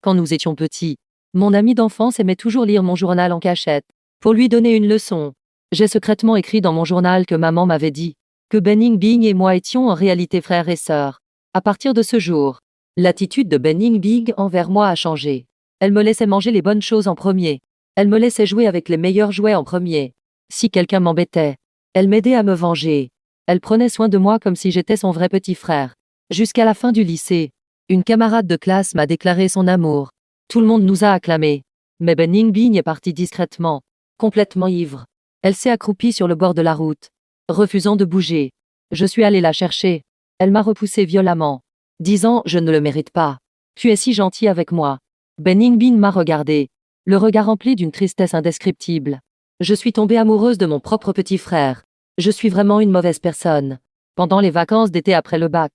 Quand nous étions petits, mon ami d'enfance aimait toujours lire mon journal en cachette. Pour lui donner une leçon, j'ai secrètement écrit dans mon journal que maman m'avait dit que Benning Bing et moi étions en réalité frères et sœurs. À partir de ce jour, l'attitude de Benning Bing envers moi a changé. Elle me laissait manger les bonnes choses en premier. Elle me laissait jouer avec les meilleurs jouets en premier. Si quelqu'un m'embêtait, elle m'aidait à me venger. Elle prenait soin de moi comme si j'étais son vrai petit frère. Jusqu'à la fin du lycée, une camarade de classe m'a déclaré son amour. Tout le monde nous a acclamés. Mais Benning Bing est partie discrètement, complètement ivre. Elle s'est accroupie sur le bord de la route, refusant de bouger. Je suis allé la chercher. Elle m'a repoussé violemment, disant « Je ne le mérite pas. Tu es si gentil avec moi. » Benning Bing m'a regardé, le regard rempli d'une tristesse indescriptible. Je suis tombée amoureuse de mon propre petit frère. Je suis vraiment une mauvaise personne. Pendant les vacances d'été après le bac,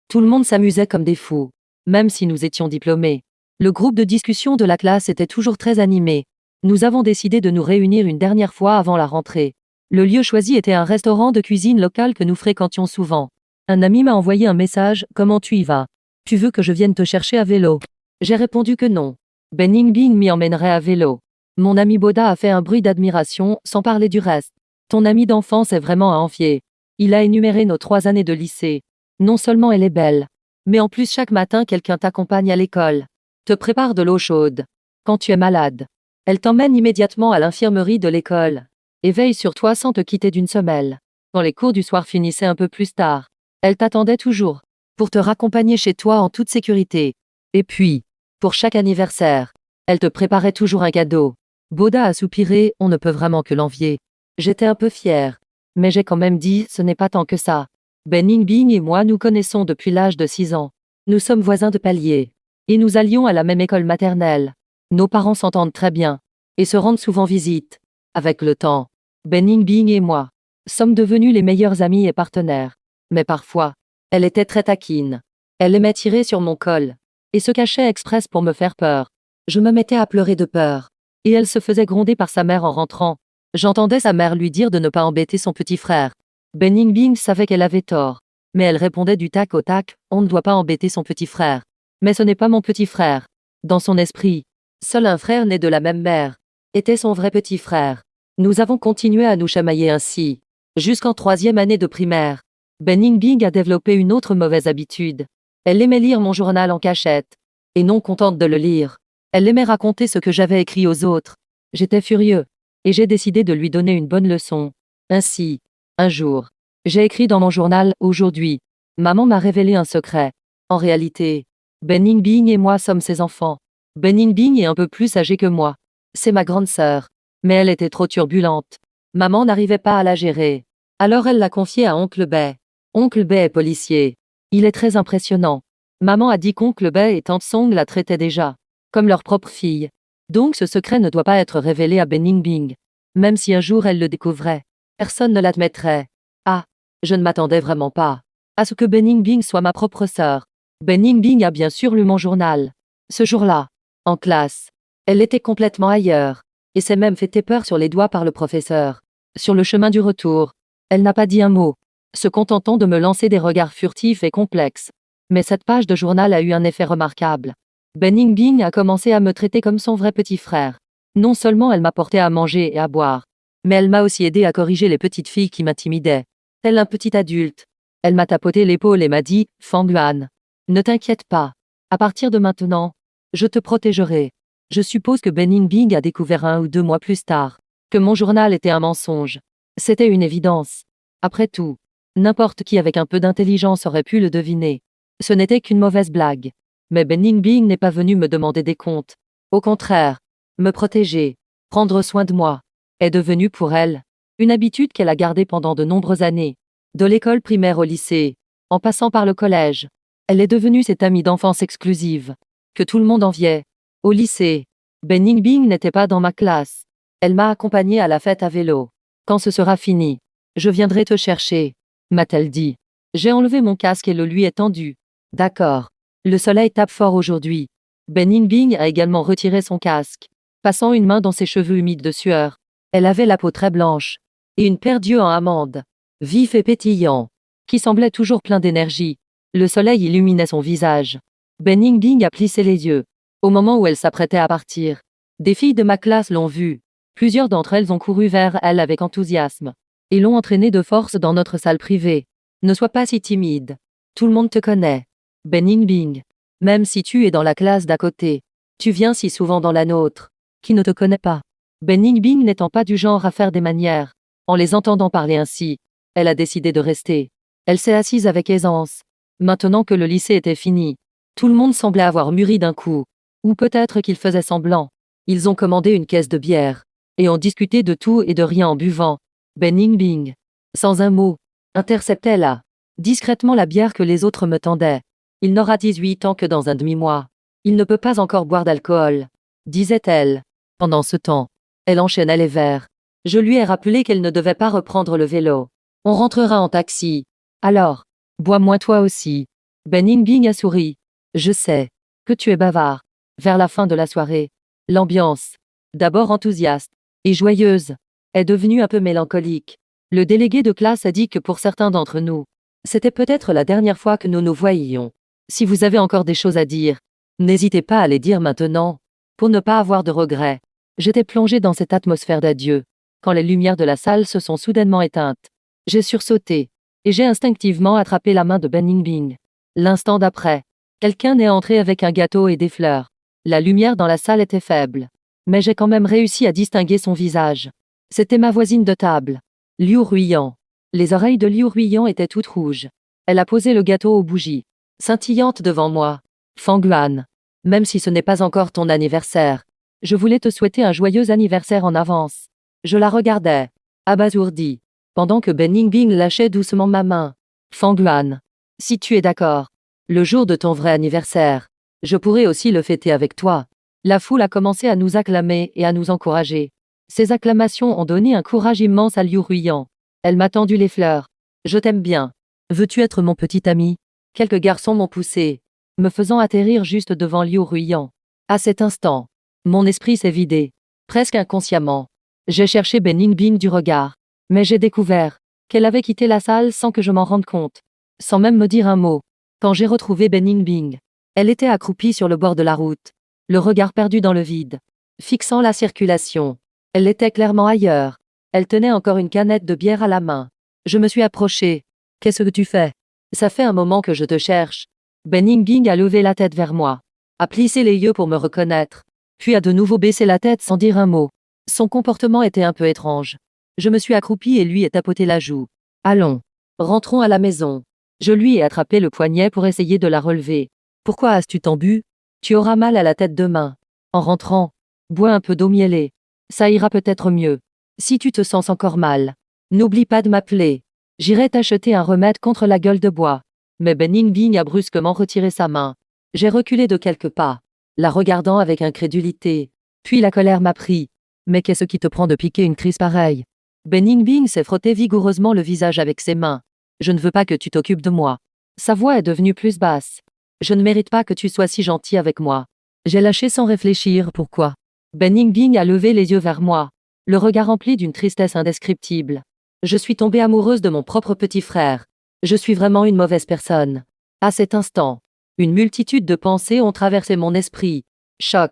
tout le monde s'amusait comme des fous, même si nous étions diplômés. Le groupe de discussion de la classe était toujours très animé. Nous avons décidé de nous réunir une dernière fois avant la rentrée. Le lieu choisi était un restaurant de cuisine locale que nous fréquentions souvent. Un ami m'a envoyé un message « Comment tu y vas? Tu veux que je vienne te chercher à vélo ?» J'ai répondu que non. Benning Bing m'y emmènerait à vélo. Mon ami Boda a fait un bruit d'admiration, sans parler du reste. Ton ami d'enfance est vraiment à envier. Il a énuméré nos 3 années de lycée. Non seulement elle est belle, mais en plus chaque matin quelqu'un t'accompagne à l'école, te prépare de l'eau chaude. Quand tu es malade, elle t'emmène immédiatement à l'infirmerie de l'école et veille sur toi sans te quitter d'une semelle. Quand les cours du soir finissaient un peu plus tard, elle t'attendait toujours pour te raccompagner chez toi en toute sécurité. Et puis, pour chaque anniversaire, elle te préparait toujours un cadeau. Boda a soupiré, on ne peut vraiment que l'envier. J'étais un peu fière, mais j'ai quand même dit, ce n'est pas tant que ça. Benning Bing et moi nous connaissons depuis l'âge de 6 ans. Nous sommes voisins de palier. Et nous allions à la même école maternelle. Nos parents s'entendent très bien et se rendent souvent visite. Avec le temps, Benning Bing et moi sommes devenus les meilleurs amis et partenaires. Mais parfois, elle était très taquine. Elle aimait tirer sur mon col et se cachait express pour me faire peur. Je me mettais à pleurer de peur et elle se faisait gronder par sa mère en rentrant. J'entendais sa mère lui dire de ne pas embêter son petit frère. Benning Bing savait qu'elle avait tort, mais elle répondait du tac au tac, on ne doit pas embêter son petit frère. Mais ce n'est pas mon petit frère. Dans son esprit, seul un frère né de la même mère était son vrai petit frère. Nous avons continué à nous chamailler ainsi, jusqu'en 3e année de primaire. Benning Bing a développé une autre mauvaise habitude. Elle aimait lire mon journal en cachette. Et non contente de le lire, elle aimait raconter ce que j'avais écrit aux autres. J'étais furieux, et j'ai décidé de lui donner une bonne leçon. Ainsi, un jour, j'ai écrit dans mon journal « Aujourd'hui, maman m'a révélé un secret. En réalité, Benning Bing et moi sommes ses enfants. Benning Bing est un peu plus âgée que moi. C'est ma grande sœur, mais elle était trop turbulente. Maman n'arrivait pas à la gérer. Alors elle l'a confiée à Oncle Bay. Oncle Bay est policier. Il est très impressionnant. Maman a dit qu'Oncle Bay et Tante Song la traitaient déjà comme leur propre fille. Donc ce secret ne doit pas être révélé à Benning Bing. Même si un jour elle le découvrait, personne ne l'admettrait. Ah, je ne m'attendais vraiment pas à ce que Benning Bing soit ma propre sœur. Benning Bing a bien sûr lu mon journal. Ce jour-là, en classe, elle était complètement ailleurs, et s'est même fait peur sur les doigts par le professeur. Sur le chemin du retour, elle n'a pas dit un mot, se contentant de me lancer des regards furtifs et complexes. Mais cette page de journal a eu un effet remarquable. Benning Bing a commencé à me traiter comme son vrai petit frère. Non seulement elle m'apportait à manger et à boire, mais elle m'a aussi aidé à corriger les petites filles qui m'intimidaient. Tel un petit adulte, elle m'a tapoté l'épaule et m'a dit « Fang Yuan, ne t'inquiète pas. À partir de maintenant, je te protégerai. » Je suppose que Benning Bing a découvert 1 ou 2 mois plus tard que mon journal était un mensonge. C'était une évidence. Après tout, n'importe qui avec un peu d'intelligence aurait pu le deviner. Ce n'était qu'une mauvaise blague. Mais Benning Bing n'est pas venu me demander des comptes. Au contraire, me protéger, prendre soin de moi, est devenu pour elle une habitude qu'elle a gardée pendant de nombreuses années. De l'école primaire au lycée, en passant par le collège, elle est devenue cette amie d'enfance exclusive que tout le monde enviait. Au lycée, Benning Bing n'était pas dans ma classe. Elle m'a accompagnée à la fête à vélo. Quand ce sera fini, je viendrai te chercher, m'a-t-elle dit. J'ai enlevé mon casque et le lui ai tendu. D'accord. Le soleil tape fort aujourd'hui. Benning Bing a également retiré son casque, passant une main dans ses cheveux humides de sueur. Elle avait la peau très blanche et une paire d'yeux en amande, vifs et pétillants, qui semblaient toujours pleins d'énergie. Le soleil illuminait son visage. Benning Bing a plissé les yeux. Au moment où elle s'apprêtait à partir, des filles de ma classe l'ont vue. Plusieurs d'entre elles ont couru vers elle avec enthousiasme et l'ont entraînée de force dans notre salle privée. Ne sois pas si timide. Tout le monde te connaît. Ben Yingbing. Même si tu es dans la classe d'à côté, tu viens si souvent dans la nôtre. Qui ne te connaît pas? Ben Yingbing n'étant pas du genre à faire des manières. En les entendant parler ainsi, elle a décidé de rester. Elle s'est assise avec aisance. Maintenant que le lycée était fini, tout le monde semblait avoir mûri d'un coup. Ou peut-être qu'ils faisaient semblant. Ils ont commandé une caisse de bière et ont discuté de tout et de rien en buvant. Ben Yingbing, sans un mot, interceptait là, discrètement la bière que les autres me tendaient. Il n'aura 18 ans que dans un demi-mois. Il ne peut pas encore boire d'alcool, disait-elle. Pendant ce temps, elle enchaînait les verres. Je lui ai rappelé qu'elle ne devait pas reprendre le vélo. On rentrera en taxi. Alors, bois-moi toi aussi. Ben Yingbing a souri. Je sais que tu es bavard. Vers la fin de la soirée, l'ambiance, d'abord enthousiaste et joyeuse, est devenue un peu mélancolique. Le délégué de classe a dit que pour certains d'entre nous, c'était peut-être la dernière fois que nous nous voyions. Si vous avez encore des choses à dire, n'hésitez pas à les dire maintenant, pour ne pas avoir de regrets. J'étais plongé dans cette atmosphère d'adieu, quand les lumières de la salle se sont soudainement éteintes. J'ai sursauté, et j'ai instinctivement attrapé la main de Ben Yingbing. L'instant d'après, quelqu'un est entré avec un gâteau et des fleurs. La lumière dans la salle était faible, mais j'ai quand même réussi à distinguer son visage. C'était ma voisine de table, Liu Ruiyan. Les oreilles de Liu Ruiyan étaient toutes rouges. Elle a posé le gâteau aux bougies, scintillantes devant moi. Fang Yuan, même si ce n'est pas encore ton anniversaire, je voulais te souhaiter un joyeux anniversaire en avance. Je la regardais, abasourdie, pendant que Ben Yingbing lâchait doucement ma main. Fang Yuan, si tu es d'accord, le jour de ton vrai anniversaire, je pourrais aussi le fêter avec toi. La foule a commencé à nous acclamer et à nous encourager. Ces acclamations ont donné un courage immense à Liu Ruiyan. Elle m'a tendu les fleurs. Je t'aime bien. Veux-tu être mon petit ami? Quelques garçons m'ont poussé, me faisant atterrir juste devant Liu Ruiyan. À cet instant, mon esprit s'est vidé. Presque inconsciemment, j'ai cherché Ben Yingbing du regard. Mais j'ai découvert qu'elle avait quitté la salle sans que je m'en rende compte. Sans même me dire un mot. Quand j'ai retrouvé Ben Yingbing, elle était accroupie sur le bord de la route, le regard perdu dans le vide, fixant la circulation. Elle était clairement ailleurs. Elle tenait encore une canette de bière à la main. Je me suis approché. Qu'est-ce que tu fais? Ça fait un moment que je te cherche. Ben Yingbing a levé la tête vers moi, a plissé les yeux pour me reconnaître, puis a de nouveau baissé la tête sans dire un mot. Son comportement était un peu étrange. Je me suis accroupi et lui ai tapoté la joue. Allons, rentrons à la maison. Je lui ai attrapé le poignet pour essayer de la relever. Pourquoi as-tu tant bu? Tu auras mal à la tête demain. En rentrant, bois un peu d'eau mielée. Ça ira peut-être mieux. Si tu te sens encore mal, n'oublie pas de m'appeler. J'irai t'acheter un remède contre la gueule de bois. Mais Ben Yingbing a brusquement retiré sa main. J'ai reculé de quelques pas, la regardant avec incrédulité. Puis la colère m'a pris. Mais qu'est-ce qui te prend de piquer une crise pareille? Ben Yingbing s'est frotté vigoureusement le visage avec ses mains. Je ne veux pas que tu t'occupes de moi. Sa voix est devenue plus basse. Je ne mérite pas que tu sois si gentil avec moi. J'ai lâché sans réfléchir pourquoi. Ben Yingbing a levé les yeux vers moi, le regard rempli d'une tristesse indescriptible. Je suis tombée amoureuse de mon propre petit frère. Je suis vraiment une mauvaise personne. À cet instant, une multitude de pensées ont traversé mon esprit. Choc,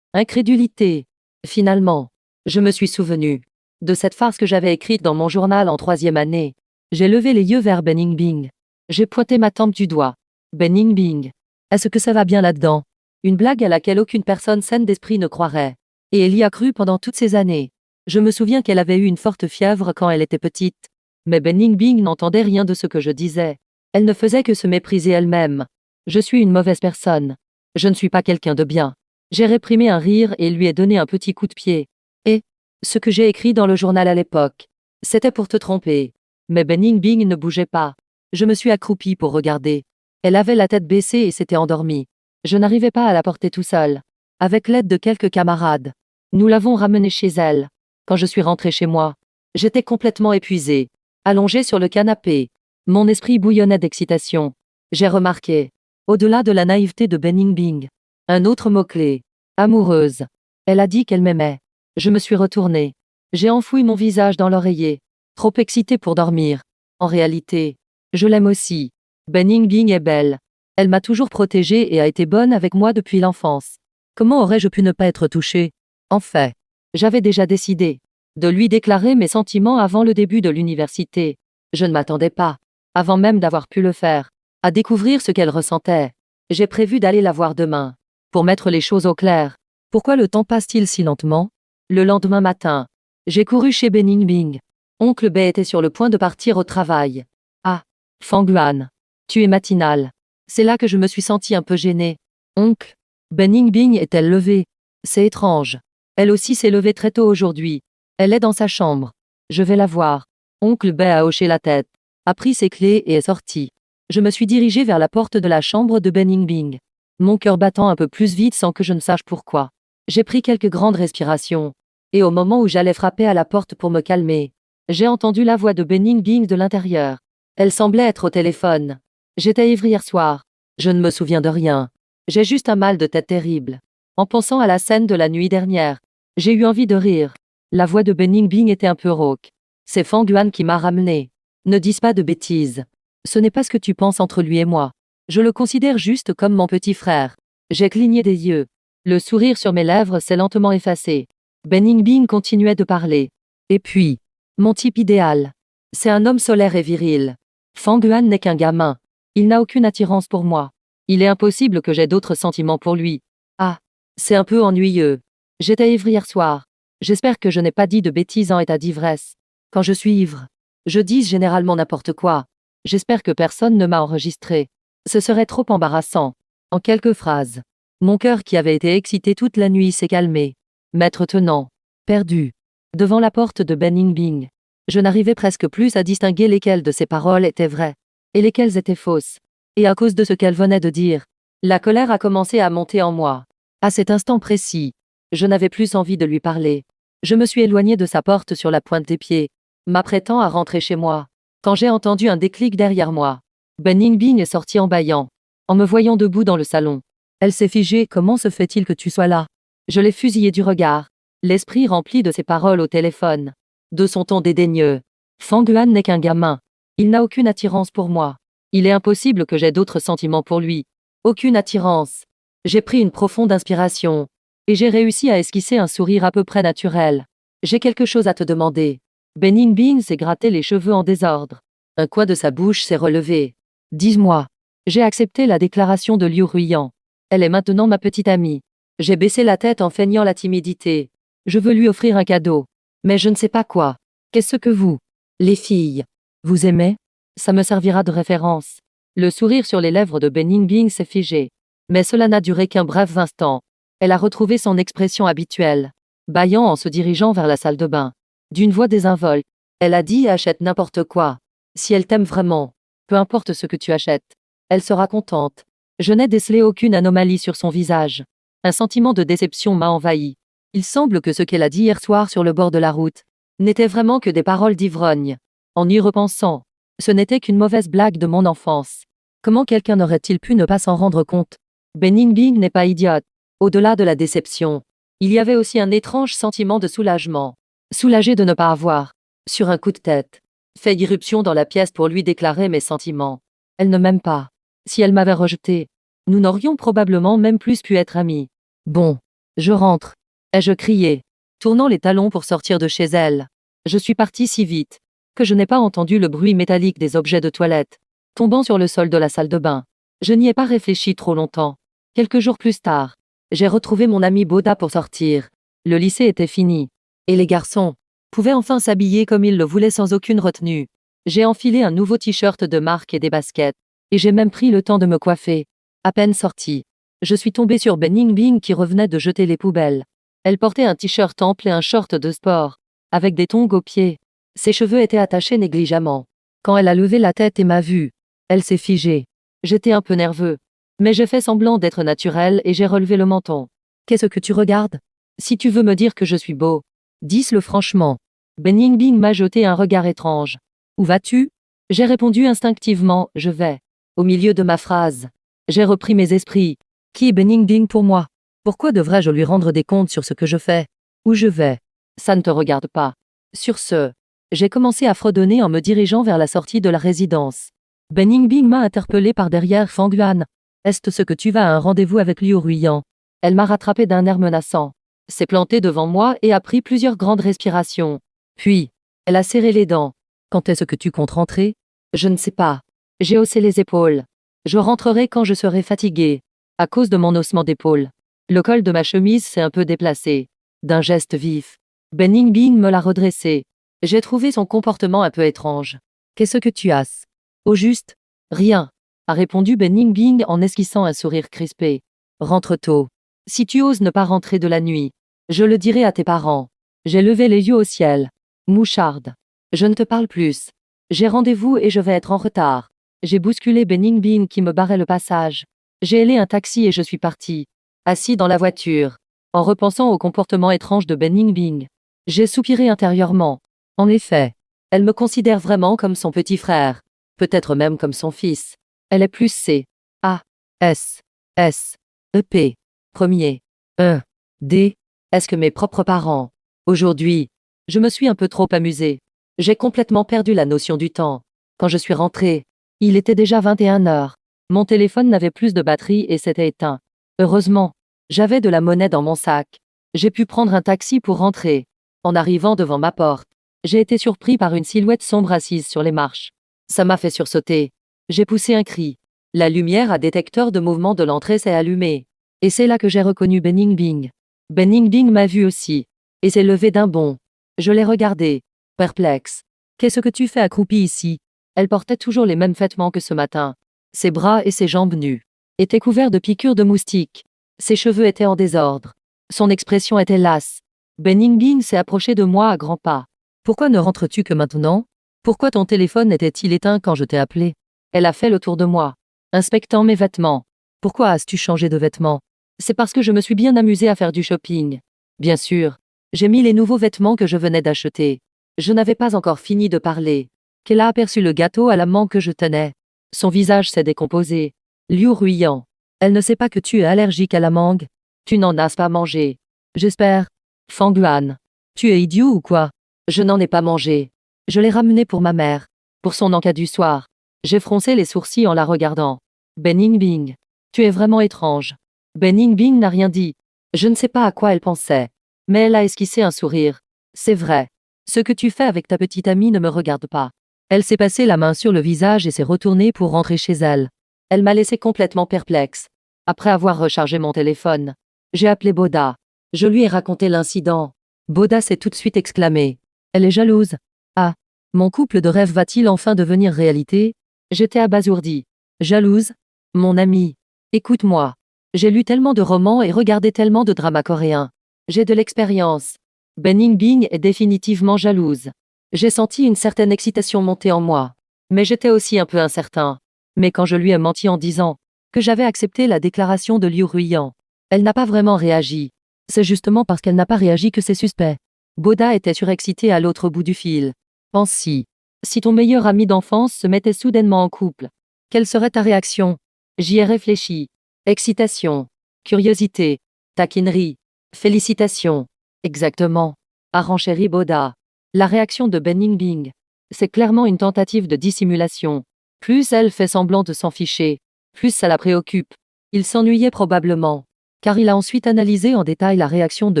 incrédulité. Finalement, je me suis souvenu de cette farce que j'avais écrite dans mon journal en 3e année. J'ai levé les yeux vers Ben Yingbing. J'ai pointé ma tempe du doigt. Ben Yingbing. Est-ce que ça va bien là-dedans? Une blague à laquelle aucune personne saine d'esprit ne croirait. Et elle y a cru pendant toutes ces années. Je me souviens qu'elle avait eu une forte fièvre quand elle était petite. Mais Ben Yingbing n'entendait rien de ce que je disais. Elle ne faisait que se mépriser elle-même. Je suis une mauvaise personne. Je ne suis pas quelqu'un de bien. J'ai réprimé un rire et lui ai donné un petit coup de pied. Et ce que j'ai écrit dans le journal à l'époque, c'était pour te tromper. Mais Ben Yingbing ne bougeait pas. Je me suis accroupie pour regarder. Elle avait la tête baissée et s'était endormie. Je n'arrivais pas à la porter tout seul. Avec l'aide de quelques camarades, nous l'avons ramenée chez elle. Quand je suis rentrée chez moi, j'étais complètement épuisée. Allongée sur le canapé, mon esprit bouillonnait d'excitation. J'ai remarqué, au-delà de la naïveté de Ben Yingbing, un autre mot-clé. Amoureuse. Elle a dit qu'elle m'aimait. Je me suis retournée. J'ai enfoui mon visage dans l'oreiller, trop excitée pour dormir. En réalité, je l'aime aussi. Ben Yingbing est belle. Elle m'a toujours protégée et a été bonne avec moi depuis l'enfance. Comment aurais-je pu ne pas être touchée? En fait, j'avais déjà décidé de lui déclarer mes sentiments avant le début de l'université. Je ne m'attendais pas, avant même d'avoir pu le faire, à découvrir ce qu'elle ressentait. J'ai prévu d'aller la voir demain, pour mettre les choses au clair. Pourquoi le temps passe-t-il si lentement? Le lendemain matin, j'ai couru chez Beningbing. Oncle Bei était sur le point de partir au travail. Ah, Fang Yuan, tu es matinale. C'est là que je me suis sentie un peu gênée. Oncle, Beningbing est-elle levée? C'est étrange. Elle aussi s'est levée très tôt aujourd'hui. Elle est dans sa chambre. Je vais la voir. Oncle Bei a hoché la tête, a pris ses clés et est sorti. Je me suis dirigée vers la porte de la chambre de Beningbing, mon cœur battant un peu plus vite sans que je ne sache pourquoi. J'ai pris quelques grandes respirations, et au moment où j'allais frapper à la porte pour me calmer, j'ai entendu la voix de Beningbing de l'intérieur. Elle semblait être au téléphone. J'étais ivre hier soir. Je ne me souviens de rien. J'ai juste un mal de tête terrible. En pensant à la scène de la nuit dernière, j'ai eu envie de rire. La voix de Beningbing était un peu rauque. C'est Fang Yuan qui m'a ramené. Ne dis pas de bêtises. Ce n'est pas ce que tu penses entre lui et moi. Je le considère juste comme mon petit frère. J'ai cligné des yeux. Le sourire sur mes lèvres s'est lentement effacé. Beningbing continuait de parler. Et puis, mon type idéal. C'est un homme solaire et viril. Fang Yuan n'est qu'un gamin. Il n'a aucune attirance pour moi. Il est impossible que j'aie d'autres sentiments pour lui. Ah, c'est un peu ennuyeux. J'étais ivre hier soir. J'espère que je n'ai pas dit de bêtises en état d'ivresse. Quand je suis ivre, je dis généralement n'importe quoi. J'espère que personne ne m'a enregistré. Ce serait trop embarrassant. En quelques phrases, mon cœur qui avait été excité toute la nuit s'est calmé. Maître tenant, perdu, devant la porte de Beningbing. Je n'arrivais presque plus à distinguer lesquelles de ces paroles étaient vraies et lesquelles étaient fausses. Et à cause de ce qu'elle venait de dire, la colère a commencé à monter en moi. À cet instant précis, je n'avais plus envie de lui parler. Je me suis éloignée de sa porte sur la pointe des pieds, m'apprêtant à rentrer chez moi, quand j'ai entendu un déclic derrière moi. Beningbing est sortie en bâillant, en me voyant debout dans le salon. Elle s'est figée. Comment se fait-il que tu sois là? Je l'ai fusillée du regard, l'esprit rempli de ses paroles au téléphone, de son ton dédaigneux. Fang Yuan n'est qu'un gamin. Il n'a aucune attirance pour moi. Il est impossible que j'aie d'autres sentiments pour lui. Aucune attirance. J'ai pris une profonde inspiration, et j'ai réussi à esquisser un sourire à peu près naturel. J'ai quelque chose à te demander. Beningbing s'est gratté les cheveux en désordre. Un coin de sa bouche s'est relevé. Dis-moi. J'ai accepté la déclaration de Liu Ruiyan. Elle est maintenant ma petite amie. J'ai baissé la tête en feignant la timidité. Je veux lui offrir un cadeau. Mais je ne sais pas quoi. Qu'est-ce que vous, les filles, vous aimez? Ça me servira de référence. Le sourire sur les lèvres de Beningbing s'est figé. Mais cela n'a duré qu'un bref instant. Elle a retrouvé son expression habituelle, bâillant en se dirigeant vers la salle de bain. D'une voix désinvolte, elle a dit: achète n'importe quoi. Si elle t'aime vraiment, peu importe ce que tu achètes, elle sera contente. Je n'ai décelé aucune anomalie sur son visage. Un sentiment de déception m'a envahi. Il semble que ce qu'elle a dit hier soir sur le bord de la route n'était vraiment que des paroles d'ivrogne. En y repensant, ce n'était qu'une mauvaise blague de mon enfance. Comment quelqu'un aurait-il pu ne pas s'en rendre compte? Beningbing n'est pas idiote. Au-delà de la déception, il y avait aussi un étrange sentiment de soulagement. Soulagé de ne pas avoir, sur un coup de tête, fait irruption dans la pièce pour lui déclarer mes sentiments. Elle ne m'aime pas. Si elle m'avait rejeté, nous n'aurions probablement même plus pu être amis. Bon, je rentre, ai-je crié, tournant les talons pour sortir de chez elle. Je suis partie si vite que je n'ai pas entendu le bruit métallique des objets de toilette tombant sur le sol de la salle de bain. Je n'y ai pas réfléchi trop longtemps. Quelques jours plus tard, j'ai retrouvé mon ami Boda pour sortir. Le lycée était fini, et les garçons pouvaient enfin s'habiller comme ils le voulaient sans aucune retenue. J'ai enfilé un nouveau t-shirt de marque et des baskets, et j'ai même pris le temps de me coiffer. À peine sortie, je suis tombée sur Beningbing qui revenait de jeter les poubelles. Elle portait un t-shirt ample et un short de sport, avec des tongs aux pieds. Ses cheveux étaient attachés négligemment. Quand elle a levé la tête et m'a vue, elle s'est figée. J'étais un peu nerveux, mais j'ai fait semblant d'être naturel et j'ai relevé le menton. Qu'est-ce que tu regardes? Si tu veux me dire que je suis beau, dis-le franchement. Beningbing m'a jeté un regard étrange. Où vas-tu? J'ai répondu instinctivement, je vais. Au milieu de ma phrase, j'ai repris mes esprits. Qui est Beningbing pour moi? Pourquoi devrais-je lui rendre des comptes sur ce que je fais? Où je vais? Ça ne te regarde pas. Sur ce, j'ai commencé à fredonner en me dirigeant vers la sortie de la résidence. Beningbing m'a interpellé par derrière. Fang Yuan, est-ce que tu vas à un rendez-vous avec Liu Ruiyan? Elle m'a rattrapé d'un air menaçant, s'est plantée devant moi et a pris plusieurs grandes respirations. Puis, elle a serré les dents. Quand est-ce que tu comptes rentrer? Je ne sais pas. J'ai haussé les épaules. Je rentrerai quand je serai fatiguée, à cause de mon haussement d'épaule. Le col de ma chemise s'est un peu déplacé. D'un geste vif, Ben Yingbing me l'a redressé. J'ai trouvé son comportement un peu étrange. Qu'est-ce que tu as? Au juste? Rien, a répondu Ben Yingbing en esquissant un sourire crispé. Rentre tôt. Si tu oses ne pas rentrer de la nuit, je le dirai à tes parents. J'ai levé les yeux au ciel. Moucharde. Je ne te parle plus. J'ai rendez-vous et je vais être en retard. J'ai bousculé Ben Yingbing qui me barrait le passage. J'ai hélé un taxi et je suis parti. Assis dans la voiture, en repensant au comportement étrange de Ben Yingbing, j'ai soupiré intérieurement. En effet, elle me considère vraiment comme son petit frère, peut-être même comme son fils. Elle est plus C, A, S, S, E, P, premier, E, D, est-ce que mes propres parents. Aujourd'hui, je me suis un peu trop amusée. J'ai complètement perdu la notion du temps. Quand je suis rentrée, il était déjà 21 heures. Mon téléphone n'avait plus de batterie et s'était éteint. Heureusement, j'avais de la monnaie dans mon sac. J'ai pu prendre un taxi pour rentrer. En arrivant devant ma porte, j'ai été surpris par une silhouette sombre assise sur les marches. Ça m'a fait sursauter. J'ai poussé un cri. La lumière à détecteur de mouvement de l'entrée s'est allumée. Et c'est là que j'ai reconnu Ben Yingbing. Ben Yingbing m'a vu aussi, et s'est levé d'un bond. Je l'ai regardé, perplexe. Qu'est-ce que tu fais accroupi ici? Elle portait toujours les mêmes vêtements que ce matin. Ses bras et ses jambes nues étaient couverts de piqûres de moustiques. Ses cheveux étaient en désordre. Son expression était lasse. Ben Yingbing s'est approché de moi à grands pas. Pourquoi ne rentres-tu que maintenant? Pourquoi ton téléphone était-il éteint quand je t'ai appelé? Elle a fait le tour de moi, inspectant mes vêtements. Pourquoi as-tu changé de vêtements? C'est parce que je me suis bien amusée à faire du shopping. Bien sûr, j'ai mis les nouveaux vêtements que je venais d'acheter. Je n'avais pas encore fini de parler qu'elle a aperçu le gâteau à la main que je tenais. Son visage s'est décomposé. Liu Ruiyan. Elle ne sait pas que tu es allergique à la mangue. Tu n'en as pas mangé. J'espère. Fang Yuan. Tu es idiot ou quoi? Je n'en ai pas mangé. Je l'ai ramené pour ma mère. Pour son encas du soir. J'ai froncé les sourcils en la regardant. Ben Yingbing. Tu es vraiment étrange. Ben Yingbing n'a rien dit. Je ne sais pas à quoi elle pensait. Mais elle a esquissé un sourire. C'est vrai. Ce que tu fais avec ta petite amie ne me regarde pas. Elle s'est passé la main sur le visage et s'est retournée pour rentrer chez elle. Elle m'a laissé complètement perplexe. Après avoir rechargé mon téléphone, j'ai appelé Boda. Je lui ai raconté l'incident. Boda s'est tout de suite exclamé. Elle est jalouse. Ah, mon couple de rêve va-t-il enfin devenir réalité? J'étais abasourdie. Jalouse? Mon ami. Écoute-moi. J'ai lu tellement de romans et regardé tellement de dramas coréens. J'ai de l'expérience. Ben Yingbing est définitivement jalouse. J'ai senti une certaine excitation monter en moi. Mais j'étais aussi un peu incertain. Mais quand je lui ai menti en disant que j'avais accepté la déclaration de Liu Ruiyan, elle n'a pas vraiment réagi. C'est justement parce qu'elle n'a pas réagi que c'est suspect. Boda était surexcité à l'autre bout du fil. Pense-y. Si ton meilleur ami d'enfance se mettait soudainement en couple, quelle serait ta réaction? J'y ai réfléchi. Excitation. Curiosité. Taquinerie. Félicitations. Exactement. A renchéri Boda. La réaction de Ben Yingbing. C'est clairement une tentative de dissimulation. Plus elle fait semblant de s'en ficher, plus ça la préoccupe. Il s'ennuyait probablement, car il a ensuite analysé en détail la réaction de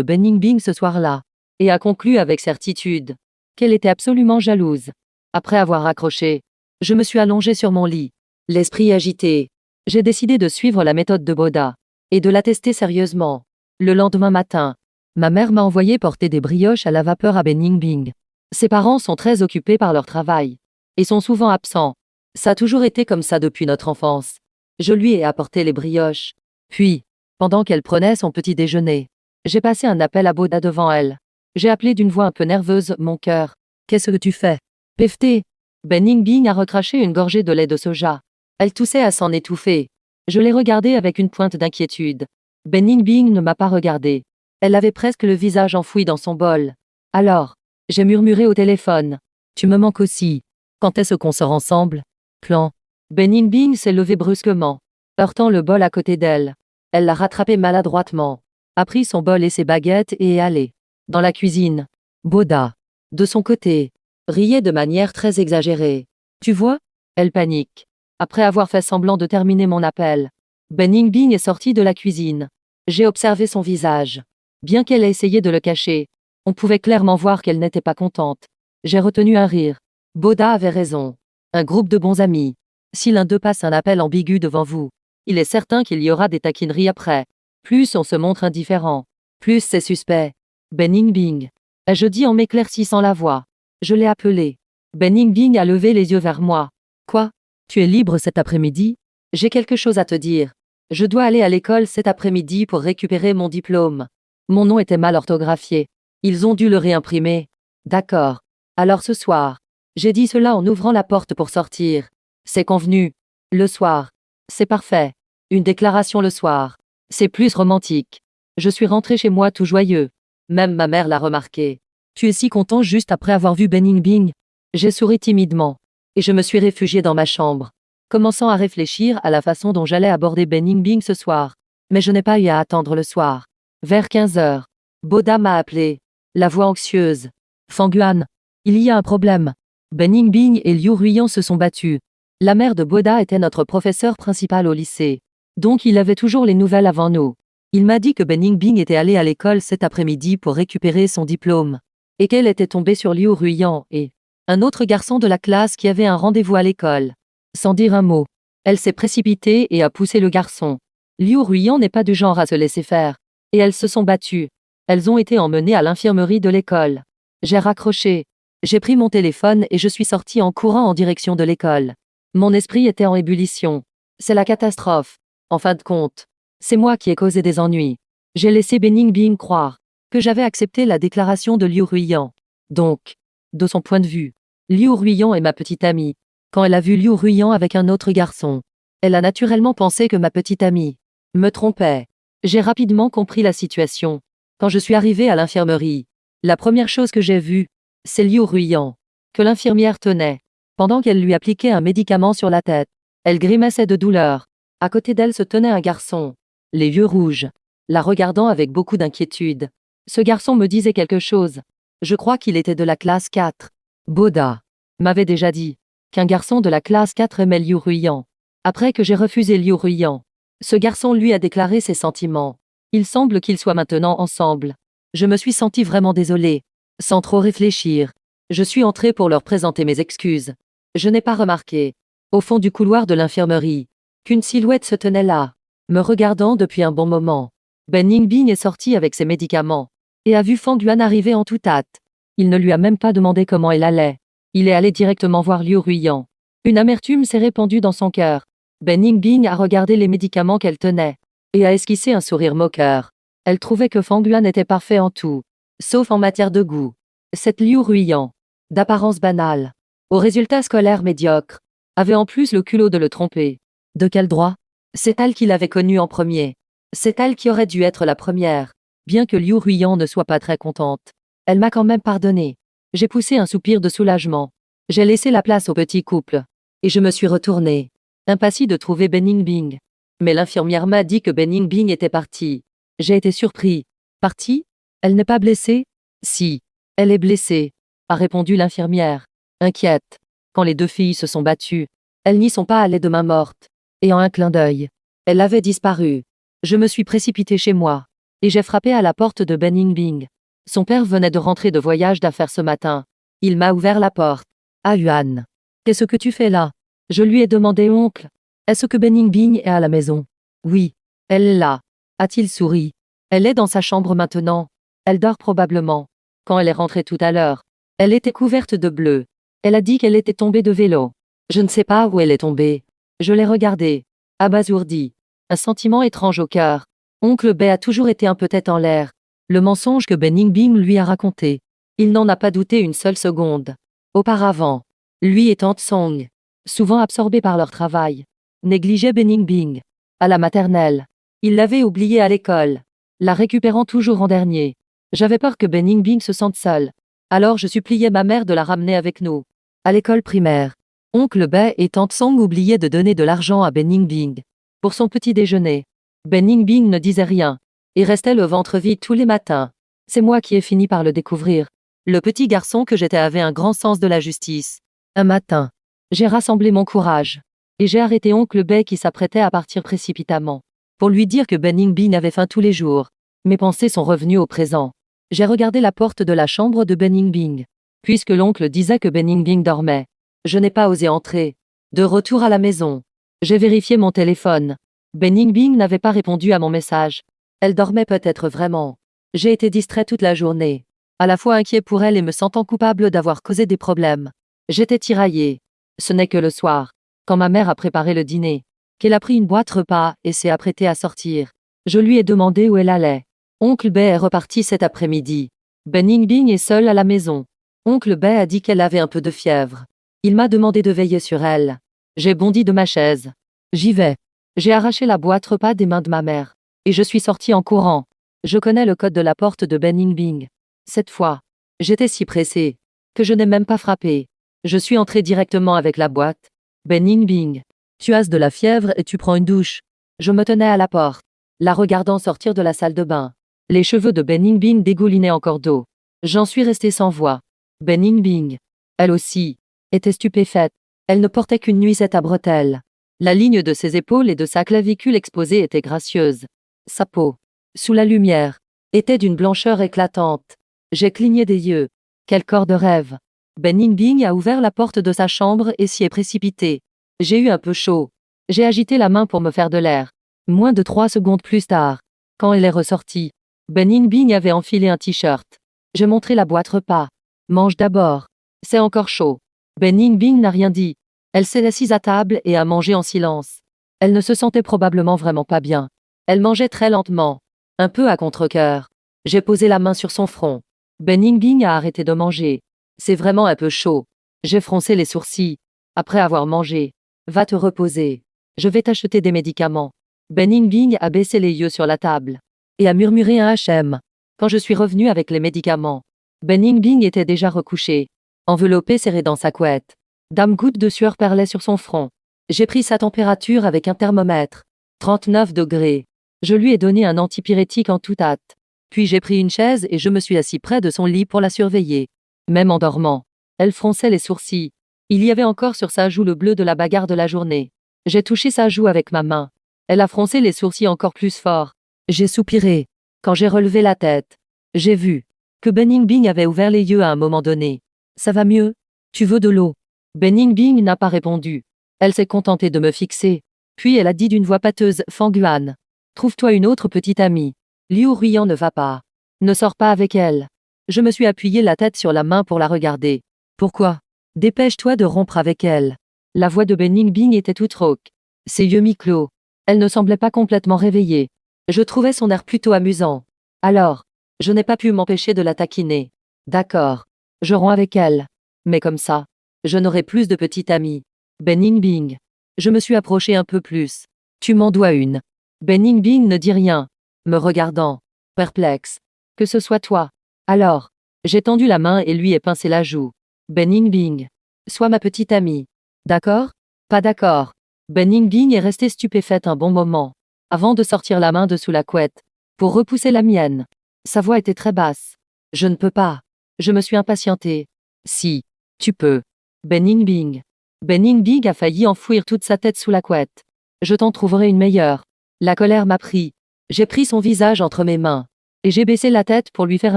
Ben Yingbing ce soir-là, et a conclu avec certitude qu'elle était absolument jalouse. Après avoir raccroché, je me suis allongé sur mon lit, l'esprit agité. J'ai décidé de suivre la méthode de Boda, et de la tester sérieusement. Le lendemain matin, ma mère m'a envoyé porter des brioches à la vapeur à Ben Yingbing. Ses parents sont très occupés par leur travail, et sont souvent absents. Ça a toujours été comme ça depuis notre enfance. Je lui ai apporté les brioches. Puis, pendant qu'elle prenait son petit déjeuner, j'ai passé un appel à Boda devant elle. J'ai appelé d'une voix un peu nerveuse, mon cœur. Qu'est-ce que tu fais? Pefté. Ben Yingbing a recraché une gorgée de lait de soja. Elle toussait à s'en étouffer. Je l'ai regardée avec une pointe d'inquiétude. Ben Yingbing ne m'a pas regardé. Elle avait presque le visage enfoui dans son bol. Alors, j'ai murmuré au téléphone. Tu me manques aussi. Quand est-ce qu'on sort ensemble? Plan. Ben Yingbing s'est levé brusquement, heurtant le bol à côté d'elle. Elle l'a rattrapé maladroitement, a pris son bol et ses baguettes et est allée dans la cuisine. Boda, de son côté, riait de manière très exagérée. Tu vois? Elle panique. Après avoir fait semblant de terminer mon appel, Ben Yingbing est sorti de la cuisine. J'ai observé son visage. Bien qu'elle ait essayé de le cacher, on pouvait clairement voir qu'elle n'était pas contente. J'ai retenu un rire. Boda avait raison. Un groupe de bons amis. Si l'un d'eux passe un appel ambigu devant vous, il est certain qu'il y aura des taquineries après. Plus on se montre indifférent, plus c'est suspect. Bening Bing. Ai-je dit en m'éclaircissant la voix. Je l'ai appelé. Bening Bing a levé les yeux vers moi. Quoi? Tu es libre cet après-midi? J'ai quelque chose à te dire. Je dois aller à l'école cet après-midi pour récupérer mon diplôme. Mon nom était mal orthographié. Ils ont dû le réimprimer. D'accord. Alors ce soir. J'ai dit cela en ouvrant la porte pour sortir. C'est convenu. Le soir. C'est parfait. Une déclaration le soir. C'est plus romantique. Je suis rentré chez moi tout joyeux. Même ma mère l'a remarqué. Tu es si content juste après avoir vu Bening Bing? J'ai souri timidement. Et je me suis réfugié dans ma chambre, commençant à réfléchir à la façon dont j'allais aborder Bening Bing ce soir. Mais je n'ai pas eu à attendre le soir. Vers 15 heures. Boda m'a appelé. La voix anxieuse. Fanguan. Il y a un problème. Bening Bing et Liu Ruiyan se sont battus. La mère de Boda était notre professeur principal au lycée. Donc il avait toujours les nouvelles avant nous. Il m'a dit que Bening Bing était allé à l'école cet après-midi pour récupérer son diplôme. Et qu'elle était tombée sur Liu Ruiyan et un autre garçon de la classe qui avait un rendez-vous à l'école. Sans dire un mot, elle s'est précipitée et a poussé le garçon. Liu Ruiyan n'est pas du genre à se laisser faire. Et elles se sont battues. Elles ont été emmenées à l'infirmerie de l'école. J'ai raccroché. J'ai pris mon téléphone et je suis sorti en courant en direction de l'école. Mon esprit était en ébullition. C'est la catastrophe. En fin de compte, c'est moi qui ai causé des ennuis. J'ai laissé Bening Bing croire que j'avais accepté la déclaration de Liu Ruiyan. Donc, de son point de vue, Liu Ruiyan est ma petite amie. Quand elle a vu Liu Ruiyan avec un autre garçon, elle a naturellement pensé que ma petite amie me trompait. J'ai rapidement compris la situation. Quand je suis arrivé à l'infirmerie, la première chose que j'ai vue, c'est Liu Ruiyan, que l'infirmière tenait, pendant qu'elle lui appliquait un médicament sur la tête. Elle grimaçait de douleur. À côté d'elle se tenait un garçon, les yeux rouges, la regardant avec beaucoup d'inquiétude. Ce garçon me disait quelque chose. Je crois qu'il était de la classe 4. Boda m'avait déjà dit qu'un garçon de la classe 4 aimait Liu Ruiyan. Après que j'ai refusé Liu Ruiyan, ce garçon lui a déclaré ses sentiments. Il semble qu'ils soient maintenant ensemble. Je me suis senti vraiment désolée. Sans trop réfléchir, je suis entré pour leur présenter mes excuses. Je n'ai pas remarqué, au fond du couloir de l'infirmerie, qu'une silhouette se tenait là, me regardant depuis un bon moment. Bening Bing est sorti avec ses médicaments et a vu Fanguan arriver en toute hâte. Il ne lui a même pas demandé comment elle allait. Il est allé directement voir Liu Ruiyan. Une amertume s'est répandue dans son cœur. Bening Bing a regardé les médicaments qu'elle tenait et a esquissé un sourire moqueur. Elle trouvait que Fanguan était parfait en tout, sauf en matière de goût. Cette Liu Ruiyan, d'apparence banale, aux résultats scolaires médiocres, avait en plus le culot de le tromper. De quel droit? C'est elle qui l'avait connue en premier. C'est elle qui aurait dû être la première, bien que Liu Ruiyan ne soit pas très contente. Elle m'a quand même pardonné. J'ai poussé un soupir de soulagement. J'ai laissé la place au petit couple. Et je me suis retourné, impatient de trouver Bening Bing. Mais l'infirmière m'a dit que Bening Bing était partie. J'ai été surpris. Partie? Elle n'est pas blessée? Si. Elle est blessée, a répondu l'infirmière, inquiète. Quand les deux filles se sont battues, elles n'y sont pas allées de main morte. Et en un clin d'œil, elle avait disparu. Je me suis précipité chez moi. Et j'ai frappé à la porte de Bening Bing. Son père venait de rentrer de voyage d'affaires ce matin. Il m'a ouvert la porte. Ah Yuan. Qu'est-ce que tu fais là? Je lui ai demandé oncle. Est-ce que Bening Bing est à la maison? Oui. Elle est là. A-t-il souri? Elle est dans sa chambre maintenant. Elle dort probablement. Quand elle est rentrée tout à l'heure, elle était couverte de bleu. Elle a dit qu'elle était tombée de vélo. Je ne sais pas où elle est tombée. Je l'ai regardée, abasourdie. Un sentiment étrange au cœur. Oncle Bay a toujours été un peu tête en l'air. Le mensonge que Bening Bing lui a raconté, il n'en a pas douté une seule seconde. Auparavant, lui et Tante Song, souvent absorbés par leur travail, négligeaient Bening Bing. À la maternelle, il l'avait oubliée à l'école, la récupérant toujours en dernier. J'avais peur que Bening Bing se sente seule. Alors je suppliais ma mère de la ramener avec nous. À l'école primaire, Oncle Bay et Tante Song oubliaient de donner de l'argent à Bening Bing pour son petit déjeuner. Bening Bing ne disait rien et restait le ventre vide tous les matins. C'est moi qui ai fini par le découvrir. Le petit garçon que j'étais avait un grand sens de la justice. Un matin, j'ai rassemblé mon courage et j'ai arrêté Oncle Bay qui s'apprêtait à partir précipitamment pour lui dire que Benning Bing avait faim tous les jours. Mes pensées sont revenues au présent. J'ai regardé la porte de la chambre de Benning Bing. Puisque l'oncle disait que Benning Bing dormait, je n'ai pas osé entrer. De retour à la maison, j'ai vérifié mon téléphone. Benning Bing n'avait pas répondu à mon message. Elle dormait peut-être vraiment. J'ai été distrait toute la journée, à la fois inquiet pour elle et me sentant coupable d'avoir causé des problèmes. J'étais tiraillé. Ce n'est que le soir, quand ma mère a préparé le dîner, qu'elle a pris une boîte repas et s'est apprêtée à sortir. Je lui ai demandé où elle allait. Oncle Bay est reparti cet après-midi. Benning Bing est seule à la maison. Oncle Bay a dit qu'elle avait un peu de fièvre. Il m'a demandé de veiller sur elle. J'ai bondi de ma chaise. J'y vais. J'ai arraché la boîte repas des mains de ma mère. Et je suis sorti en courant. Je connais le code de la porte de Benning Bing. Cette fois, j'étais si pressé que je n'ai même pas frappé. Je suis entré directement avec la boîte. Benning Bing, tu as de la fièvre et tu prends une douche. Je me tenais à la porte, la regardant sortir de la salle de bain. Les cheveux de Benning Bing dégoulinaient encore d'eau. J'en suis resté sans voix. Benning Bing, elle aussi, était stupéfaite. Elle ne portait qu'une nuisette à bretelles. La ligne de ses épaules et de sa clavicule exposée était gracieuse. Sa peau, sous la lumière, était d'une blancheur éclatante. J'ai cligné des yeux. Quel corps de rêve. Benning Bing a ouvert la porte de sa chambre et s'y est précipité. J'ai eu un peu chaud. J'ai agité la main pour me faire de l'air. Moins de 3 secondes plus tard, quand elle est ressortie, Benning Bing avait enfilé un t-shirt. J'ai montré la boîte repas. Mange d'abord. C'est encore chaud. Benning Bing n'a rien dit. Elle s'est assise à table et a mangé en silence. Elle ne se sentait probablement vraiment pas bien. Elle mangeait très lentement, un peu à contre-cœur. J'ai posé la main sur son front. Benning Bing a arrêté de manger. C'est vraiment un peu chaud. J'ai froncé les sourcils. Après avoir mangé, va te reposer. Je vais t'acheter des médicaments. Benning Bing a baissé les yeux sur la table et a murmuré un HM. Quand je suis revenu avec les médicaments, Benning Bing était déjà recouché, enveloppé serré dans sa couette. Gouttes de sueur perlaient sur son front. J'ai pris sa température avec un thermomètre. 39 degrés. Je lui ai donné un antipyrétique en toute hâte. Puis j'ai pris une chaise et je me suis assis près de son lit pour la surveiller. Même en dormant, elle fronçait les sourcils. Il y avait encore sur sa joue le bleu de la bagarre de la journée. J'ai touché sa joue avec ma main. Elle a froncé les sourcils encore plus fort. J'ai soupiré. Quand j'ai relevé la tête, j'ai vu que Benning Bing avait ouvert les yeux à un moment donné. Ça va mieux? Tu veux de l'eau? Benning Bing n'a pas répondu. Elle s'est contentée de me fixer. Puis elle a dit d'une voix pâteuse, Fanguan. Trouve-toi une autre petite amie. Liu Ruian ne va pas. Ne sors pas avec elle. Je me suis appuyé la tête sur la main pour la regarder. Pourquoi? Dépêche-toi de rompre avec elle. La voix de Benning Bing était toute rauque. Ses yeux mi-clos. Elle ne semblait pas complètement réveillée. Je trouvais son air plutôt amusant. Alors, je n'ai pas pu m'empêcher de la taquiner. D'accord. Je romps avec elle. Mais comme ça, je n'aurai plus de petite amie. Benning Bing. Je me suis approché un peu plus. Tu m'en dois une. Benning Bing ne dit rien, me regardant, perplexe. Que ce soit toi. Alors, j'ai tendu la main et lui ai pincé la joue. Benning Bing. Sois ma petite amie. D'accord? Pas d'accord. Benning Bing est restée stupéfaite un bon moment, avant de sortir la main de sous la couette, pour repousser la mienne. Sa voix était très basse. Je ne peux pas. Je me suis impatienté. Si, tu peux. Benning Bing. Benning Bing a failli enfouir toute sa tête sous la couette. Je t'en trouverai une meilleure. La colère m'a pris. J'ai pris son visage entre mes mains. Et j'ai baissé la tête pour lui faire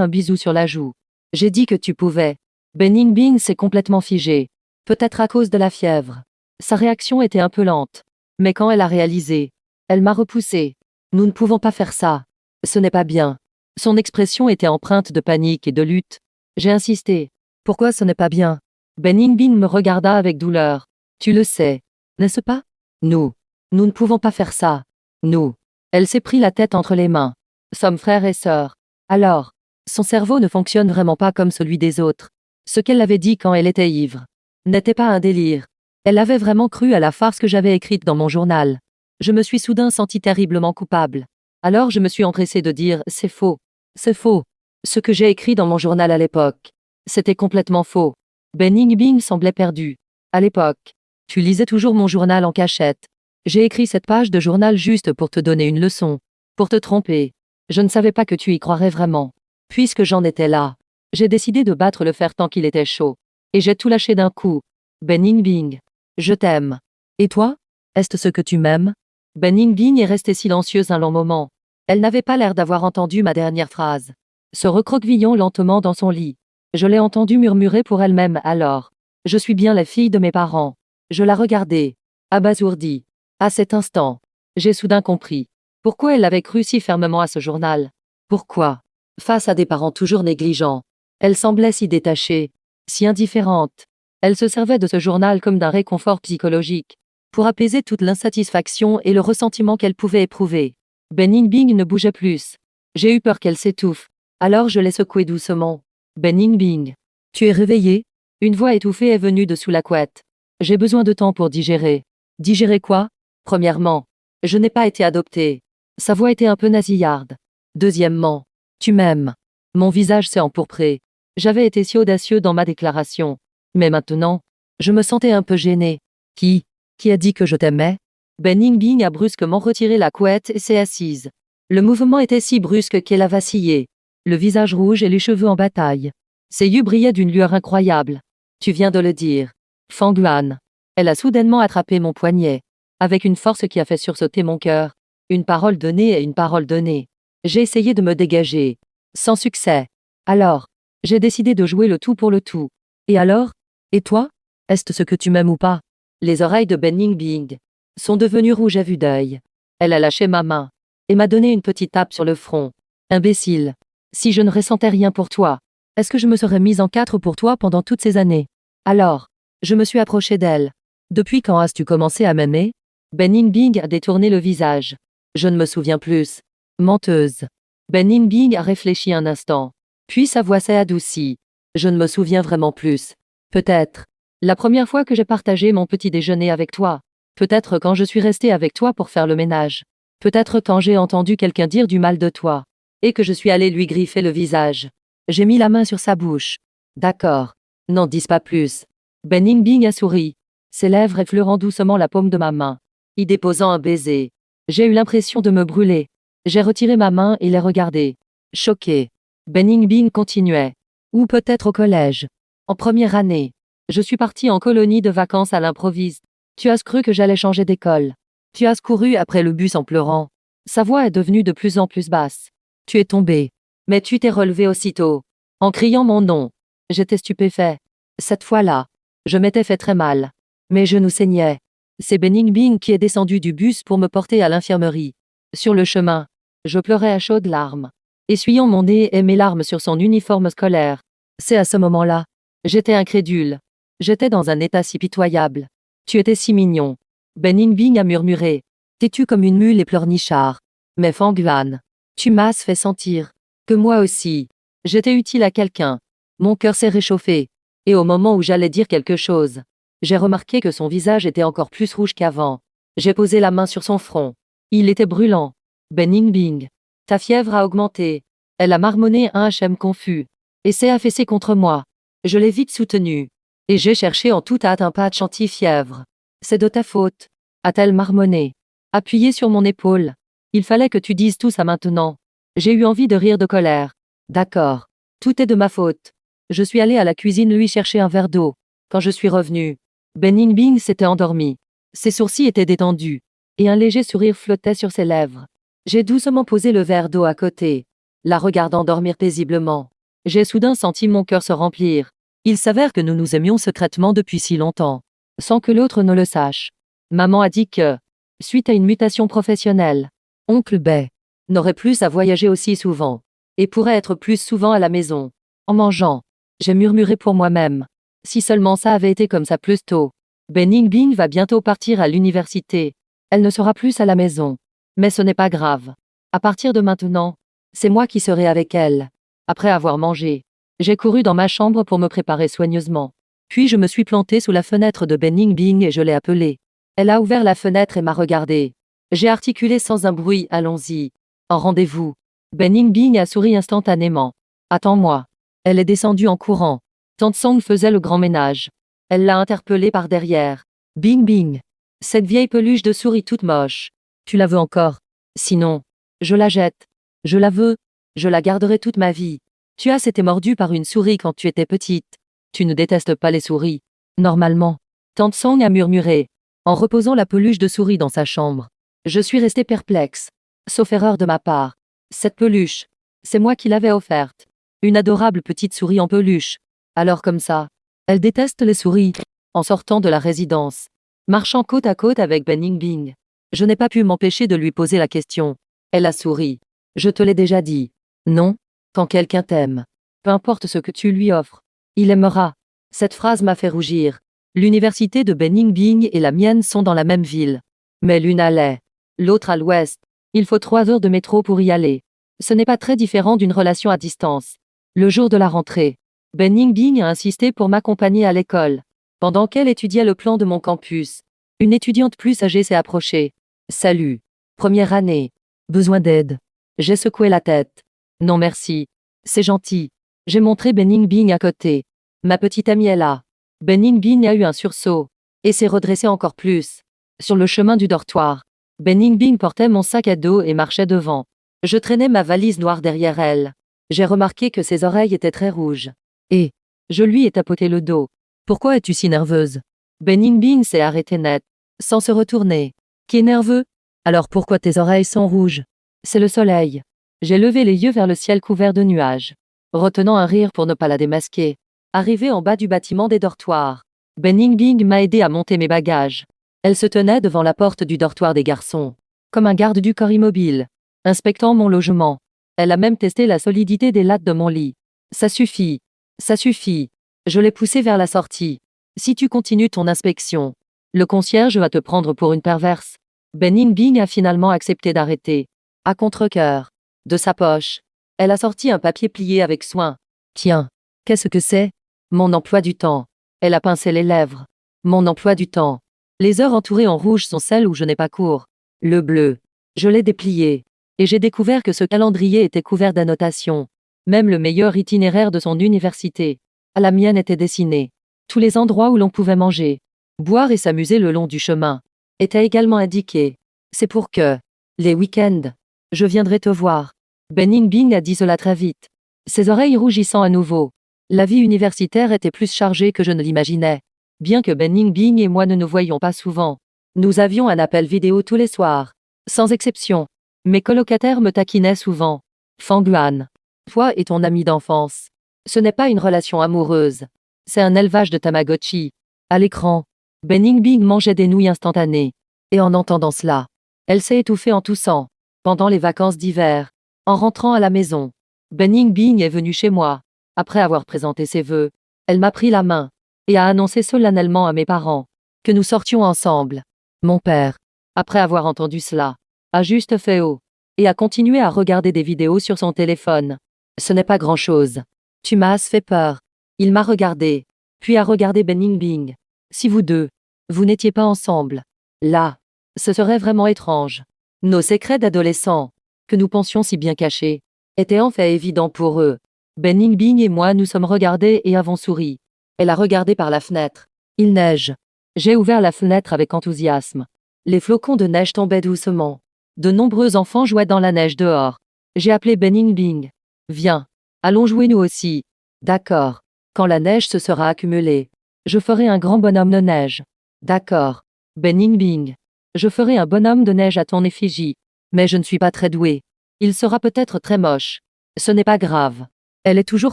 un bisou sur la joue. J'ai dit que tu pouvais. Benning Bing s'est complètement figé. Peut-être à cause de la fièvre. Sa réaction était un peu lente. Mais quand elle a réalisé, elle m'a repoussé. Nous ne pouvons pas faire ça. Ce n'est pas bien. Son expression était empreinte de panique et de lutte. J'ai insisté. Pourquoi ce n'est pas bien? Benning Bing me regarda avec douleur. Tu le sais, n'est-ce pas? Nous ne pouvons pas faire ça. Nous. Elle s'est pris la tête entre les mains. Sommes frères et sœurs. Alors, son cerveau ne fonctionne vraiment pas comme celui des autres. Ce qu'elle avait dit quand elle était ivre n'était pas un délire. Elle avait vraiment cru à la farce que j'avais écrite dans mon journal. Je me suis soudain senti terriblement coupable. Alors je me suis empressé de dire « c'est faux. C'est faux. Ce que j'ai écrit dans mon journal à l'époque. C'était complètement faux. » Benning Bing semblait perdu. À l'époque, tu lisais toujours mon journal en cachette. J'ai écrit cette page de journal juste pour te donner une leçon. Pour te tromper. Je ne savais pas que tu y croirais vraiment. Puisque j'en étais là, j'ai décidé de battre le fer tant qu'il était chaud. Et j'ai tout lâché d'un coup. Benning Bing. Je t'aime. Et toi? Est-ce ce que tu m'aimes? Ben Yingbing est restée silencieuse un long moment. Elle n'avait pas l'air d'avoir entendu ma dernière phrase. Se recroquevillant lentement dans son lit. Je l'ai entendue murmurer pour elle-même alors. Je suis bien la fille de mes parents. Je la regardais, abasourdie. À cet instant, j'ai soudain compris. Pourquoi elle avait cru si fermement à ce journal. Pourquoi, face à des parents toujours négligents, elle semblait si détachée, si indifférente. Elle se servait de ce journal comme d'un réconfort psychologique, pour apaiser toute l'insatisfaction et le ressentiment qu'elle pouvait éprouver. Ben Yingbing ne bougeait plus. J'ai eu peur qu'elle s'étouffe. Alors je l'ai secouée doucement. Ben Yingbing, tu es réveillée? Une voix étouffée est venue de sous la couette. J'ai besoin de temps pour digérer. Digérer quoi? Premièrement, je n'ai pas été adoptée. Sa voix était un peu nasillarde. Deuxièmement, tu m'aimes. Mon visage s'est empourpré. J'avais été si audacieux dans ma déclaration. Mais maintenant, je me sentais un peu gênée. Qui a dit que je t'aimais? Ben Yingbing a brusquement retiré la couette et s'est assise. Le mouvement était si brusque qu'elle a vacillé. Le visage rouge et les cheveux en bataille. Ses yeux brillaient d'une lueur incroyable. Tu viens de le dire. Fang Yuan. Elle a soudainement attrapé mon poignet. Avec une force qui a fait sursauter mon cœur. Une parole donnée et une parole donnée. J'ai essayé de me dégager. Sans succès. Alors, j'ai décidé de jouer le tout pour le tout. Et alors? Et toi? Est-ce ce que tu m'aimes ou pas? Les oreilles de Ben Yingbing sont devenues rouges à vue d'œil. Elle a lâché ma main et m'a donné une petite tape sur le front. Imbécile. Si je ne ressentais rien pour toi, est-ce que je me serais mise en quatre pour toi pendant toutes ces années? Alors, je me suis approchée d'elle. Depuis quand as-tu commencé à m'aimer? Ben Yingbing a détourné le visage. Je ne me souviens plus. Menteuse. Ben Yingbing a réfléchi un instant. Puis sa voix s'est adoucie. Je ne me souviens vraiment plus. Peut-être. La première fois que j'ai partagé mon petit déjeuner avec toi. Peut-être quand je suis restée avec toi pour faire le ménage. Peut-être quand j'ai entendu quelqu'un dire du mal de toi. Et que je suis allée lui griffer le visage. J'ai mis la main sur sa bouche. D'accord. N'en dis pas plus. Ben Yingbing a souri. Ses lèvres effleurant doucement la paume de ma main. Y déposant un baiser. J'ai eu l'impression de me brûler. J'ai retiré ma main et l'ai regardé. Choqué. Ben Yingbing continuait. Ou peut-être au collège. En première année. Je suis partie en colonie de vacances à l'improviste. Tu as cru que j'allais changer d'école. Tu as couru après le bus en pleurant. Sa voix est devenue de plus en plus basse. Tu es tombé. Mais tu t'es relevé aussitôt. En criant mon nom. J'étais stupéfait. Cette fois-là, je m'étais fait très mal. Mes genoux saignaient. C'est Ben Yingbing qui est descendu du bus pour me porter à l'infirmerie. Sur le chemin, je pleurais à chaudes larmes, essuyant mon nez et mes larmes sur son uniforme scolaire. C'est à ce moment-là. J'étais incrédule. J'étais dans un état si pitoyable. Tu étais si mignon. Ben Yingbing a murmuré. Têtu comme une mule et pleurnichard. Mais Fang Yuan, tu m'as fait sentir que moi aussi, j'étais utile à quelqu'un. Mon cœur s'est réchauffé. Et au moment où j'allais dire quelque chose, j'ai remarqué que son visage était encore plus rouge qu'avant. J'ai posé la main sur son front. Il était brûlant. Ben Yingbing, ta fièvre a augmenté. Elle a marmonné un HM confus. Et s'est affaissée contre moi. Je l'ai vite soutenue. Et j'ai cherché en toute hâte un patch anti-fièvre. C'est de ta faute, a-t-elle marmonné. Appuyée sur mon épaule. Il fallait que tu dises tout ça maintenant. J'ai eu envie de rire de colère. D'accord. Tout est de ma faute. Je suis allée à la cuisine lui chercher un verre d'eau. Quand je suis revenue, Ben Yingbing s'était endormi. Ses sourcils étaient détendus. Et un léger sourire flottait sur ses lèvres. J'ai doucement posé le verre d'eau à côté, la regardant dormir paisiblement. J'ai soudain senti mon cœur se remplir. Il s'avère que nous nous aimions secrètement depuis si longtemps, sans que l'autre ne le sache. Maman a dit que, suite à une mutation professionnelle, Oncle Bay n'aurait plus à voyager aussi souvent, et pourrait être plus souvent à la maison. En mangeant, j'ai murmuré pour moi-même. Si seulement ça avait été comme ça plus tôt. Ben Yingbing va bientôt partir à l'université. Elle ne sera plus à la maison. Mais ce n'est pas grave. À partir de maintenant, c'est moi qui serai avec elle. Après avoir mangé, j'ai couru dans ma chambre pour me préparer soigneusement. Puis je me suis plantée sous la fenêtre de Ben Yingbing et je l'ai appelée. Elle a ouvert la fenêtre et m'a regardée. J'ai articulé sans un bruit, allons-y. En rendez-vous. Ben Yingbing a souri instantanément. Attends-moi. Elle est descendue en courant. Tante Song faisait le grand ménage. Elle l'a interpellée par derrière. Bing bing. Cette vieille peluche de souris toute moche. Tu la veux encore? Sinon, je la jette. Je la veux. Je la garderai toute ma vie. Tu as été mordu par une souris quand tu étais petite. Tu ne détestes pas les souris. Normalement. Tante Song a murmuré, en reposant la peluche de souris dans sa chambre. Je suis resté perplexe. Sauf erreur de ma part. Cette peluche. C'est moi qui l'avais offerte. Une adorable petite souris en peluche. Alors comme ça. Elle déteste les souris. En sortant de la résidence. Marchant côte à côte avec Ben Bing. Je n'ai pas pu m'empêcher de lui poser la question. Elle a souri. Je te l'ai déjà dit. Non? Quand quelqu'un t'aime. Peu importe ce que tu lui offres. Il aimera. Cette phrase m'a fait rougir. L'université de Ben Bing et la mienne sont dans la même ville. Mais l'une à l'est. L'autre à l'ouest. Il faut 3 heures de métro pour y aller. Ce n'est pas très différent d'une relation à distance. Le jour de la rentrée. Ben Bing a insisté pour m'accompagner à l'école. Pendant qu'elle étudiait le plan de mon campus. Une étudiante plus âgée s'est approchée. Salut. Première année. Besoin d'aide. J'ai secoué la tête. Non merci. C'est gentil. J'ai montré Ben Bing à côté. Ma petite amie est là. Ben Bing a eu un sursaut. Et s'est redressé encore plus. Sur le chemin du dortoir. Ben Bing portait mon sac à dos et marchait devant. Je traînais ma valise noire derrière elle. J'ai remarqué que ses oreilles étaient très rouges. Et je lui ai tapoté le dos. Pourquoi es-tu si nerveuse? Ben Bing s'est arrêté net, sans se retourner. Qui est nerveux? Alors pourquoi tes oreilles sont rouges? C'est le soleil. J'ai levé les yeux vers le ciel couvert de nuages. Retenant un rire pour ne pas la démasquer. Arrivé en bas du bâtiment des dortoirs. Ben Bing m'a aidé à monter mes bagages. Elle se tenait devant la porte du dortoir des garçons. Comme un garde du corps immobile. Inspectant mon logement. Elle a même testé la solidité des lattes de mon lit. Ça suffit. Ça suffit. Je l'ai poussée vers la sortie. Si tu continues ton inspection, le concierge va te prendre pour une perverse. Ben Bing a finalement accepté d'arrêter. À contre-cœur. De sa poche. Elle a sorti un papier plié avec soin. Tiens. Qu'est-ce que c'est? Mon emploi du temps. Elle a pincé les lèvres. Mon emploi du temps. Les heures entourées en rouge sont celles où je n'ai pas cours. Le bleu. Je l'ai déplié. Et j'ai découvert que ce calendrier était couvert d'annotations. Même le meilleur itinéraire de son université. La mienne était dessinée. Tous les endroits où l'on pouvait manger, boire et s'amuser le long du chemin étaient également indiqués. C'est pour que, les week-ends, je viendrai te voir. Ben Bing a dit cela très vite. Ses oreilles rougissant à nouveau. La vie universitaire était plus chargée que je ne l'imaginais. Bien que Ben Bing et moi ne nous voyions pas souvent. Nous avions un appel vidéo tous les soirs. Sans exception. Mes colocataires me taquinaient souvent. Fangguan. Toi et ton ami d'enfance. Ce n'est pas une relation amoureuse. C'est un élevage de Tamagotchi. À l'écran. Ben Bing mangeait des nouilles instantanées. Et en entendant cela, elle s'est étouffée en toussant. Pendant les vacances d'hiver. En rentrant à la maison. Ben Bing est venu chez moi. Après avoir présenté ses vœux, elle m'a pris la main. Et a annoncé solennellement à mes parents que nous sortions ensemble. Mon père, après avoir entendu cela, a juste fait haut. Et a continué à regarder des vidéos sur son téléphone. Ce n'est pas grand-chose. Tu m'as fait peur. Il m'a regardé. Puis a regardé Ben Bing. Si vous deux, vous n'étiez pas ensemble. Là, ce serait vraiment étrange. Nos secrets d'adolescents, que nous pensions si bien cachés, étaient en fait évidents pour eux. Ben Bing et moi nous sommes regardés et avons souri. Elle a regardé par la fenêtre. Il neige. J'ai ouvert la fenêtre avec enthousiasme. Les flocons de neige tombaient doucement. De nombreux enfants jouaient dans la neige dehors. J'ai appelé Ben Bing. Viens. Allons jouer nous aussi. D'accord. Quand la neige se sera accumulée, je ferai un grand bonhomme de neige. D'accord. Ben Bing. Je ferai un bonhomme de neige à ton effigie. Mais je ne suis pas très doué. Il sera peut-être très moche. Ce n'est pas grave. Elle est toujours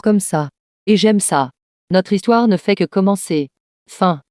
comme ça. Et j'aime ça. Notre histoire ne fait que commencer. Fin.